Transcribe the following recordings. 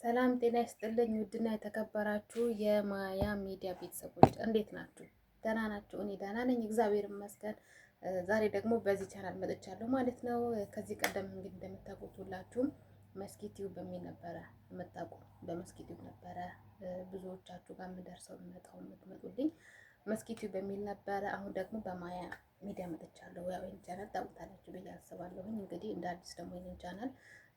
ሰላም ጤና ይስጥልኝ። ውድና የተከበራችሁ የማያ ሚዲያ ቤተሰቦች እንዴት ናችሁ? ደህና ናችሁ? እኔ ደህና ነኝ፣ እግዚአብሔር ይመስገን። ዛሬ ደግሞ በዚህ ቻናል መጥቻለሁ ማለት ነው። ከዚህ ቀደም እንግዲህ እንደምታውቁት ሁላችሁም መስኪቲው በሚል ነበረ የምታውቁ፣ በመስኪቲው ነበረ ብዙዎቻችሁ ጋር የምደርሰው የምትመጡልኝ መስኪቲው በሚል ነበረ። አሁን ደግሞ በማያ ሚዲያ መጥቻለሁ። ያው ይሄን ቻናል ታውቁታላችሁ ብዬ አስባለሁኝ። እንግዲህ እንደ አዲስ ደግሞ ይሄን ቻናል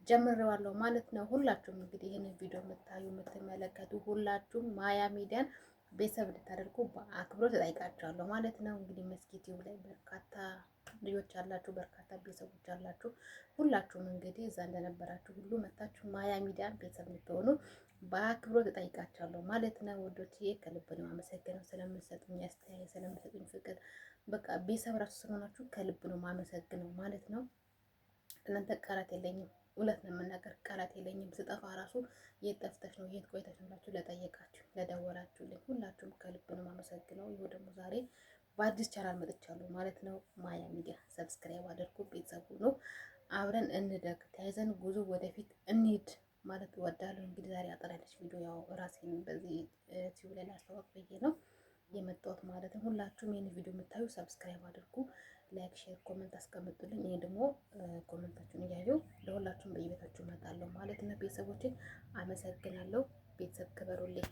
ጀምሬዋለሁ ማለት ነው። ሁላችሁም እንግዲህ ይህንን ቪዲዮ የምታዩ የምትመለከቱ ሁላችሁም ማያ ሚዲያን ቤተሰብ እንድታደርጉ በአክብሮት ተጠይቃችኋለሁ ማለት ነው። እንግዲህ መስኪቲው ላይ በርካታ ልጆች አላችሁ፣ በርካታ ቤተሰቦች አላችሁ። ሁላችሁም እንግዲህ እዛ እንደነበራችሁ ሁሉ መታችሁ ማያ ሚዲያን ቤተሰብ እንድትሆኑ በአክብሮት ተጠይቃችኋለሁ ማለት ነው። ወዶችዬ ከልብ ነው የማመሰግነው ስለምትሰጡኝ አስተያየት፣ ስለምትሰጡኝ ፍቅር። በቃ ቤተሰብ ራሱ ስለሆናችሁ ከልብ ነው የማመሰግነው ማለት ነው። እናንተ ቃላት የለኝም። እውነት ነው የምናገር፣ ቃላት የለኝም። ስጠፋ ራሱ የት ጠፍተሽ ነው የት ቆይተሽ ነው ብላችሁ ለጠየቃችሁ ለደወላችሁልኝ ሁላችሁም ከልብ ነው የማመሰግነው። ይኸው ደግሞ ዛሬ በአዲስ ቻናል መጥቻለሁ ማለት ነው። ማያ ሚዲያ ሰብስክራይብ አድርጉ፣ ቤተሰቡ ነው። አብረን እንደግ፣ ተያይዘን ጉዞ ወደፊት እንሂድ ማለት እወዳለሁ። እንግዲህ ዛሬ አጠር ያለች ቪዲዮ ያው ራሴን በዚህ ቲቪ ላይ ላስተዋወቅ ብዬ ነው የመጣሁት ማለት ነው። ሁላችሁም ይህን ቪዲዮ የምታዩ ሰብስክራይብ አድርጉ፣ ላይክ፣ ሼር፣ ኮመንት አስቀምጡልኝ። እኔ ደግሞ ኮመንታችሁን እያየሁ ለሁላችሁም በየቤታችሁ እመጣለሁ ማለት ነው። ቤተሰቦችን አመሰግናለሁ። ቤተሰብ ክበሩልኝ።